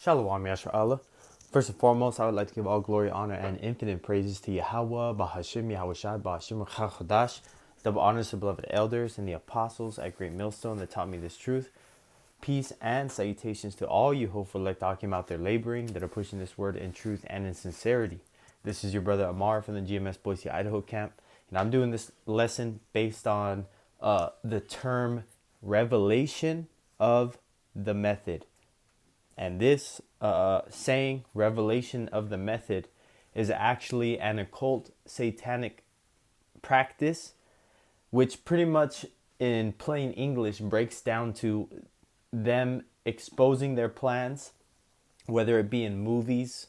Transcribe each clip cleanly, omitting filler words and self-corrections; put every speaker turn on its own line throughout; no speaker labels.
Shalom, Yashra'Allah. First and foremost, I would like to give all glory, honor, and infinite praises to Yahweh, Bahashim, Yahushai, Bahashim, Chachadash, double honors to beloved elders and the apostles at Great Millstone that taught me this truth. Peace and salutations to all you hopeful elect Akim out there laboring that are pushing this word in truth and in sincerity. This is your brother Amar from the GMS Boise, Idaho camp, and I'm doing this lesson based on the term revelation of the method. And this saying, revelation of the method, is actually an occult satanic practice, which pretty much in plain English breaks down to them exposing their plans, whether it be in movies.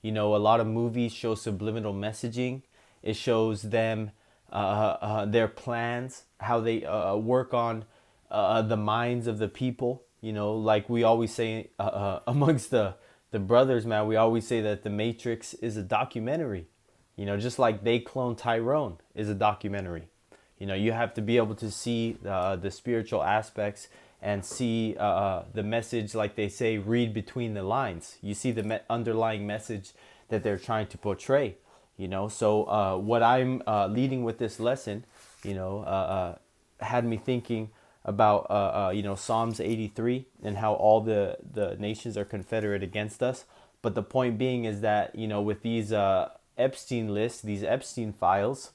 You know, a lot of movies show subliminal messaging. It shows them their plans, how they work on the minds of the people. You know, like we always say amongst the brothers, man, we always say that The Matrix is a documentary. You know, just like They Clone Tyrone is a documentary. You know, you have to be able to see the spiritual aspects and see the message, like they say, read between the lines. You see the underlying message that they're trying to portray. You know, so what I'm leading with this lesson, you know, had me thinking about you know, Psalms 83 and how all the nations are confederate against us. But the point being is that, you know, with these Epstein lists, these Epstein files,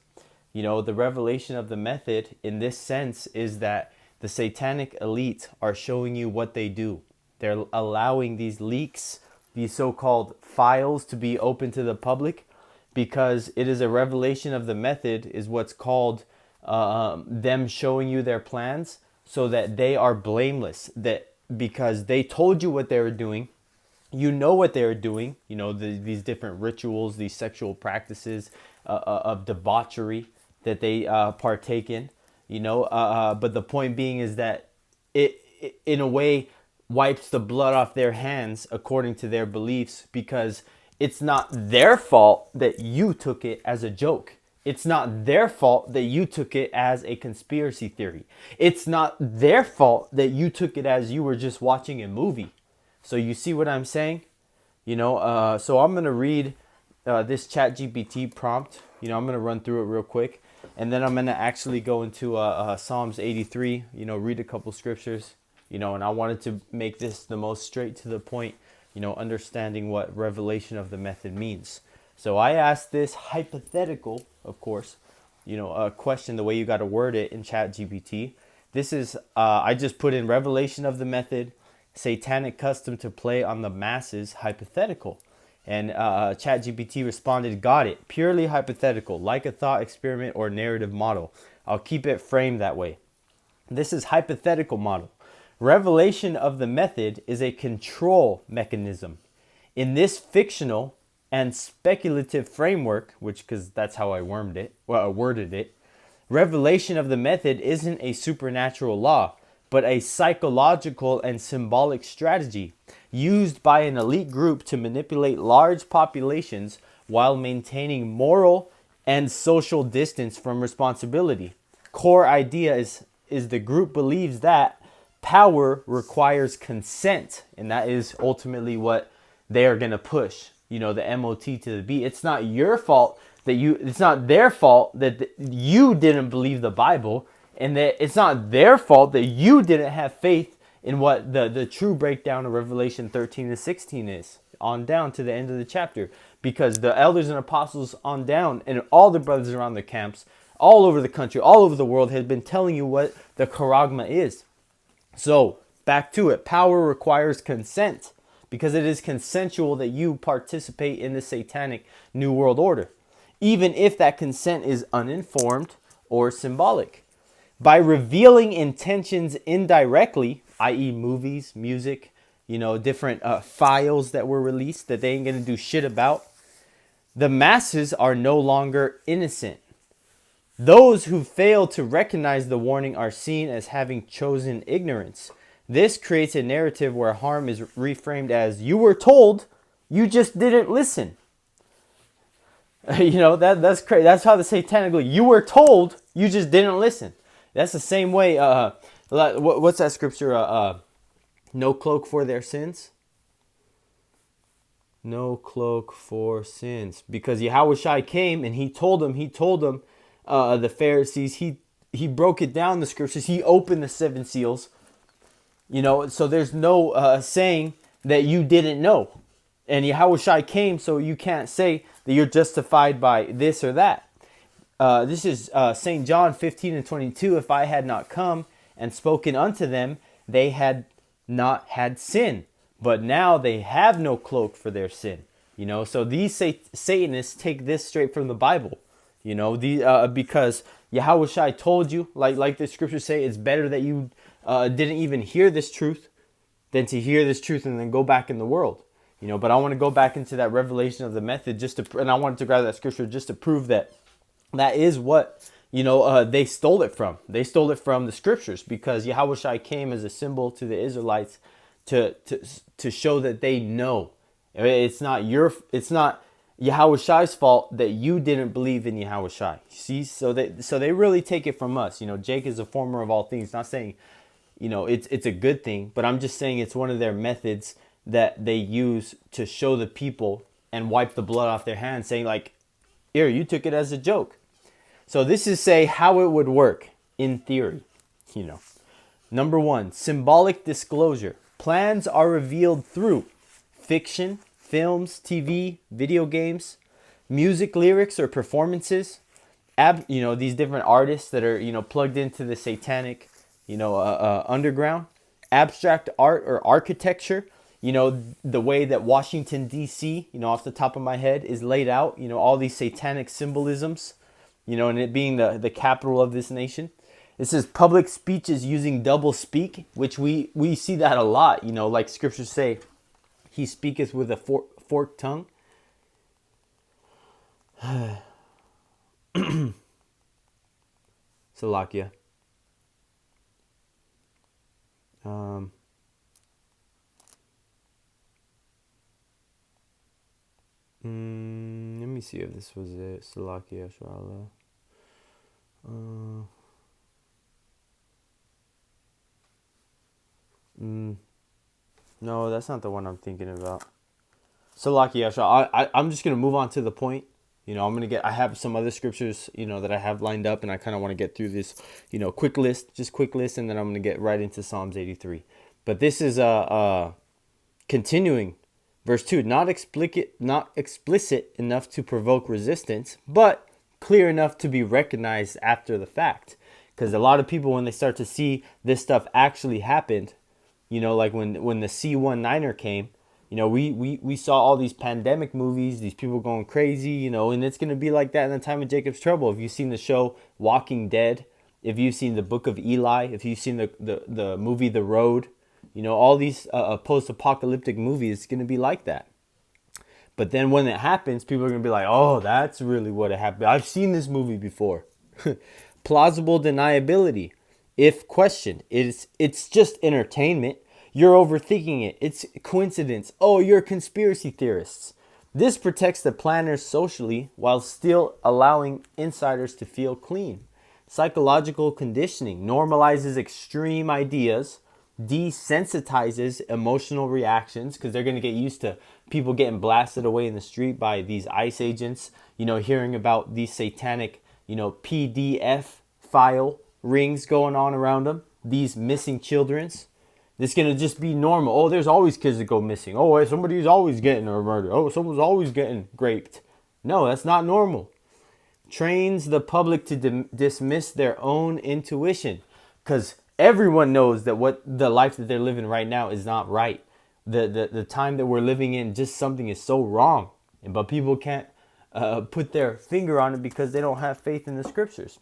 you know, the revelation of the method in this sense is that the satanic elite are showing you what they do. They're allowing these leaks, these so-called files, to be open to the public because it is a revelation of the method, is what's called them showing you their plans, so that they are blameless, that because they told you what they were doing, you know what they were doing, you know, these different rituals, these sexual practices of debauchery that they partake in, you know, but the point being is that it in a way wipes the blood off their hands according to their beliefs, because it's not their fault that you took it as a joke. It's not their fault that you took it as a conspiracy theory. It's not their fault that you took it as you were just watching a movie. So you see what I'm saying? You know, so I'm going to read this ChatGPT prompt. You know, I'm going to run through it real quick. And then I'm going to actually go into Psalms 83, you know, read a couple scriptures, you know, and I wanted to make this the most straight to the point, you know, understanding what revelation of the method means. So I asked this hypothetical, of course, you know, a question, the way you got to word it in ChatGPT. This is, I just put in revelation of the method, satanic custom to play on the masses, hypothetical. And ChatGPT responded, got it, purely hypothetical, like a thought experiment or narrative model. I'll keep it framed that way. This is hypothetical model. Revelation of the method is a control mechanism. In this fictional and speculative framework, which, because that's how I worded it, revelation of the method isn't a supernatural law, but a psychological and symbolic strategy used by an elite group to manipulate large populations while maintaining moral and social distance from responsibility. Core idea is the group believes that power requires consent, and that is ultimately what they are going to push. You know, the MOT to the B. It's not your fault that it's not their fault that you didn't believe the Bible, and that it's not their fault that you didn't have faith in what the true breakdown of Revelation 13 to 16 is, on down to the end of the chapter. Because the elders and apostles on down, and all the brothers around the camps, all over the country, all over the world, had been telling you what the charagma is. So, back to it. Power requires consent, because it is consensual that you participate in the satanic New World Order, even if that consent is uninformed or symbolic. By revealing intentions indirectly, i.e. movies, music, you know, different files that were released that they ain't going to do shit about, the masses are no longer innocent. Those who fail to recognize the warning are seen as having chosen ignorance. This creates a narrative where harm is reframed as, you were told, you just didn't listen. You know, that's crazy. That's how the satanic, you were told, you just didn't listen. That's the same way, what's that scripture? No cloak for their sins. No cloak for sins. Because Yahushua came and he told them, the Pharisees, he broke it down, the scriptures. He opened the seven seals. So there's no saying that you didn't know. And Yahushua came, so you can't say that you're justified by this or that. This is St. John 15:22. If I had not come and spoken unto them, they had not had sin. But now they have no cloak for their sin. So these Satanists take this straight from the Bible. Because Yahushua told you, like the scriptures say, it's better that you didn't even hear this truth than to hear this truth and then go back in the world. But I want to go back into that revelation of the method and I wanted to grab that scripture just to prove that is what they stole it from. They stole it from the scriptures, because Yahushua came as a symbol to the Israelites to show that they know. It's not Yahushua's fault that you didn't believe in Yahushua. See, so they really take it from us. Jake is a former of all things. Not saying, it's a good thing, but I'm just saying it's one of their methods that they use to show the people and wipe the blood off their hands, saying like, here, you took it as a joke. So this is how it would work in theory. Number one, symbolic disclosure. Plans are revealed through fiction, films, TV, video games, music lyrics or performances. These different artists that are plugged into the satanic underground. Abstract art or architecture. The way that Washington D.C. Off the top of my head is laid out. All these satanic symbolisms. And it being the capital of this nation. It says public speeches using double speak, which we see that a lot. Like scriptures say, he speaketh with a forked tongue. Salakia. Let me see if this was it. Salakia Shala. No, that's not the one I'm thinking about. Salakia Shala. I'm just gonna move on to the point. I have some other scriptures, that I have lined up, and I kind of want to get through this, quick list, and then I'm going to get right into Psalms 83. But this is continuing. Verse 2, not explicit enough to provoke resistance, but clear enough to be recognized after the fact. Because a lot of people, when they start to see this stuff actually happened, like when the C-19er came, we saw all these pandemic movies, these people going crazy, and it's going to be like that in the time of Jacob's trouble. If you've seen the show Walking Dead, if you've seen the Book of Eli, if you've seen the movie The Road, all these post-apocalyptic movies, it's going to be like that. But then when it happens, people are going to be like, oh, that's really what it happened. I've seen this movie before. Plausible deniability. If questioned, it's just entertainment. You're overthinking it. It's coincidence. Oh, you're conspiracy theorists. This protects the planners socially while still allowing insiders to feel clean. Psychological conditioning normalizes extreme ideas, desensitizes emotional reactions, because they're going to get used to people getting blasted away in the street by these ICE agents, hearing about these satanic, PDF file rings going on around them, these missing children's. It's going to just be normal. Oh, there's always kids that go missing. Oh, somebody's always getting murdered. Oh, someone's always getting raped. No, that's not normal. Trains the public to dismiss their own intuition. Because everyone knows that what the life that they're living right now is not right. The time that we're living in, just something is so wrong. But people can't put their finger on it because they don't have faith in the scriptures.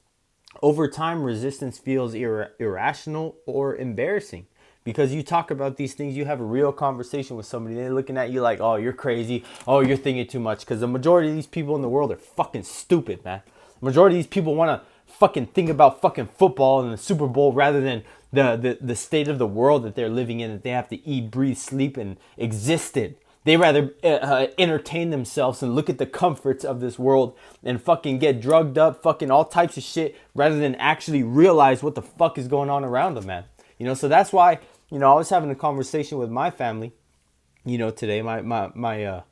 Over time, resistance feels irrational or embarrassing. Because you talk about these things, you have a real conversation with somebody, they're looking at you like, oh, you're crazy. Oh, you're thinking too much. Because the majority of these people in the world are fucking stupid, man. The majority of these people want to fucking think about fucking football and the Super Bowl rather than the state of the world that they're living in, that they have to eat, breathe, sleep, and exist in. They rather entertain themselves and look at the comforts of this world and fucking get drugged up, fucking all types of shit, rather than actually realize what the fuck is going on around them, man. So that's why, I was having a conversation with my family, today, my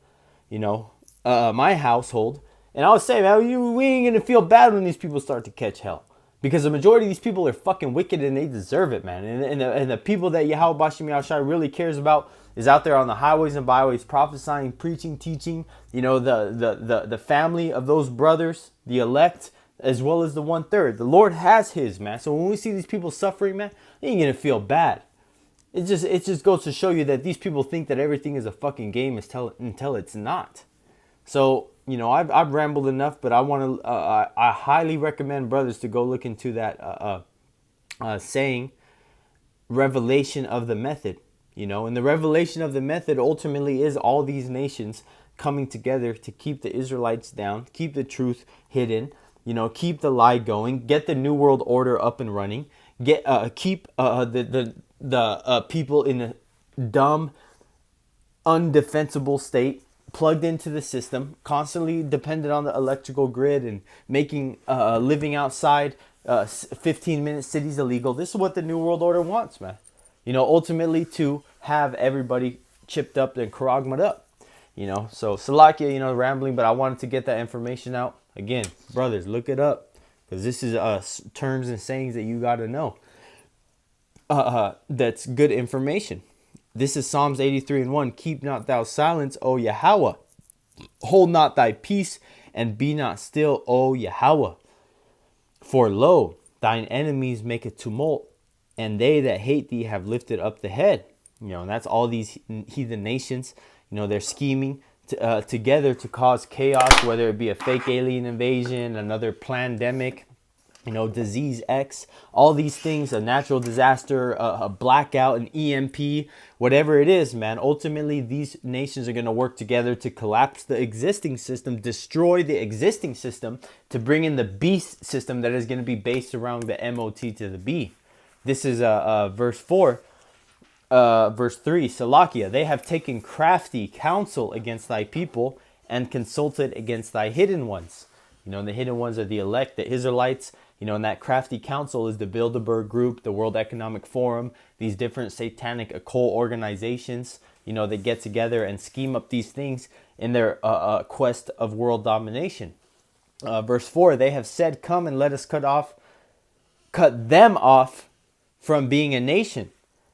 my household. And I would say, man, we ain't gonna feel bad when these people start to catch hell. Because the majority of these people are fucking wicked and they deserve it, man. And the people that Yahweh Bashim Yahushai really cares about is out there on the highways and byways prophesying, preaching, teaching. The family of those brothers, the elect, as well as the 1/3. The Lord has his, man. So when we see these people suffering, man, they ain't gonna feel bad. It just goes to show you that these people think that everything is a fucking game until it's not. So, I've rambled enough, but I highly recommend brothers to go look into that saying, revelation of the method. And the revelation of the method ultimately is all these nations coming together to keep the Israelites down, keep the truth hidden, keep the lie going, get the New World Order up and running, keep the people in a dumb, undefensible state, plugged into the system, constantly dependent on the electrical grid and making living outside 15-minute cities illegal. This is what the New World Order wants, man. Ultimately to have everybody chipped up and karagmat up. So Salakia, rambling, but I wanted to get that information out. Again, brothers, look it up, because this is terms and sayings that you got to know. That's good information. This is Psalms 83:1. Keep not thou silence, O Yahweh. Hold not thy peace, and be not still, O Yahweh. For lo, thine enemies make a tumult, and they that hate thee have lifted up the head. And that's all these heathen nations. They're scheming together to cause chaos, whether it be a fake alien invasion, another pandemic, disease X, all these things, a natural disaster, a blackout, an EMP, whatever it is, man. Ultimately, these nations are going to work together to collapse the existing system, destroy the existing system, to bring in the beast system that is going to be based around the MOT to the B. This is verse 4. Verse 3, Salakia, they have taken crafty counsel against thy people and consulted against thy hidden ones. The hidden ones are the elect, the Israelites. And that crafty council is the Bilderberg Group, the World Economic Forum, these different satanic occult organizations, they get together and scheme up these things in their quest of world domination. Verse 4, they have said, come and let us cut them off from being a nation,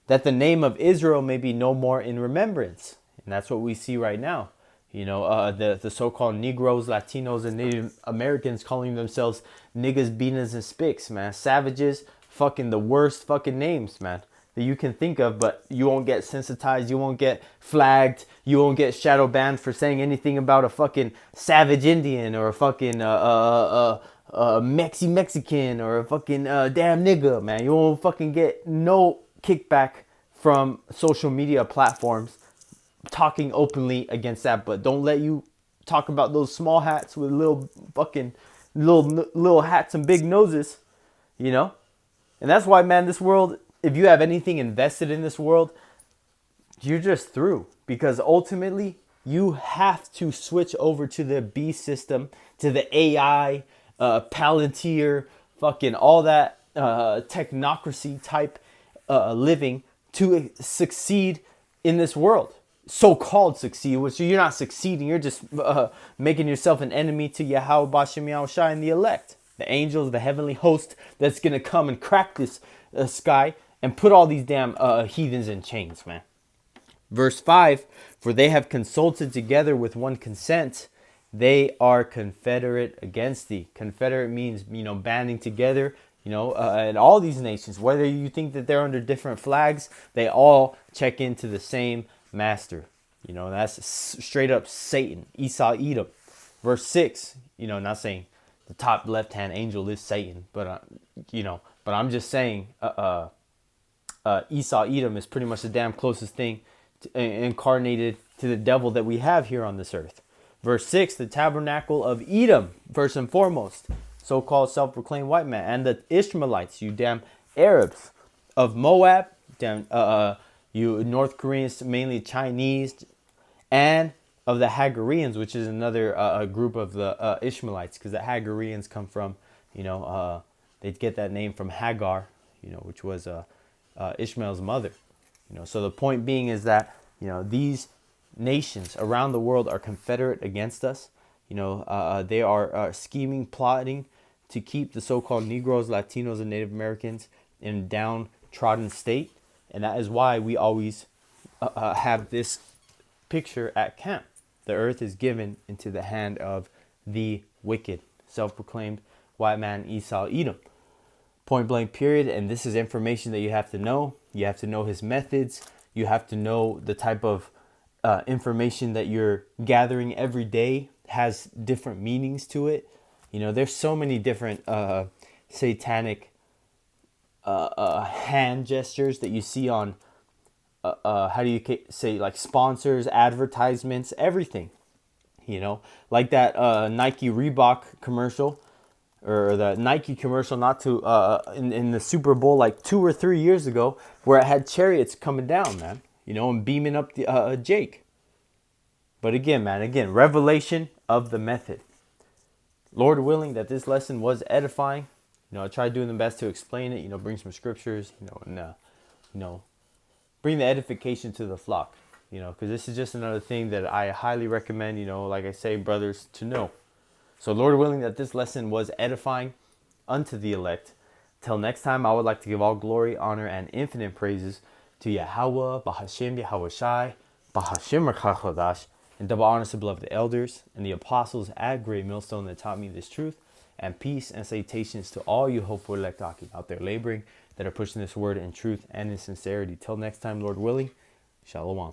that the name of Israel may be no more in remembrance. And that's what we see right now. The so-called Negroes, Latinos, and Native Americans calling themselves niggas, beanas, and spicks, man. Savages, fucking the worst fucking names, man, that you can think of, but you won't get sensitized, you won't get flagged, you won't get shadow banned for saying anything about a fucking savage Indian or a fucking Mexican or a fucking damn nigga, man. You won't fucking get no kickback from social media platforms talking openly against that. But don't let you talk about those small hats with little hats and big noses, And that's why, man, this world, if you have anything invested in this world, you're just through, because ultimately you have to switch over to the B system, to the AI, Palantir, fucking all that technocracy type living to succeed in this world. So-called succeed, which you're not succeeding. You're just making yourself an enemy to Yahweh Bashim Yahushai and the elect, the angels, the heavenly host that's going to come and crack this sky and put all these damn heathens in chains, man. Verse 5, for they have consulted together with one consent. They are confederate against thee. Confederate means, banding together, and all these nations, whether you think that they're under different flags, they all check into the same master. That's straight up Satan, Esau, Edom. Verse 6, not saying the top left-hand angel is Satan, but but I'm just saying Esau, Edom is pretty much the damn closest thing incarnated to the devil that we have here on this earth. Verse 6, the tabernacle of Edom, first and foremost, so-called self-proclaimed white man, and the Ishmaelites, you damn Arabs, of Moab, damn you North Koreans, mainly Chinese, and of the Hagareans, which is another group of the Ishmaelites, because the Hagareans come from, they get that name from Hagar, which was Ishmael's mother. So the point being is that, these nations around the world are confederate against us. They are scheming, plotting to keep the so-called Negroes, Latinos, and Native Americans in a downtrodden state. And that is why we always have this picture at camp. The earth is given into the hand of the wicked, self-proclaimed white man Esau Edom. Point blank period. And this is information that you have to know. You have to know his methods. You have to know the type of information that you're gathering every day has different meanings to it. There's so many different satanic hand gestures that you see on how do you say, like sponsors, advertisements, everything. Like that Nike Reebok commercial, or the Nike commercial not too in the Super Bowl like 2 or 3 years ago, where it had chariots coming down, man, and beaming up the Jake. But again, man, revelation of the method. Lord willing that this lesson was edifying. I tried doing the best to explain it, bring some scriptures, and bring the edification to the flock, because this is just another thing that I highly recommend, like I say, brothers, to know. So Lord willing that this lesson was edifying unto the elect. Till next time, I would like to give all glory, honor, and infinite praises to Yahweh, Bahashem, Yahawashi, Bahashem Chodash, and double honors to beloved elders and the apostles at Great Millstone that taught me this truth. And peace and salutations to all you hopeful elect out there laboring, that are pushing this word in truth and in sincerity. Till next time, Lord willing, Shalom.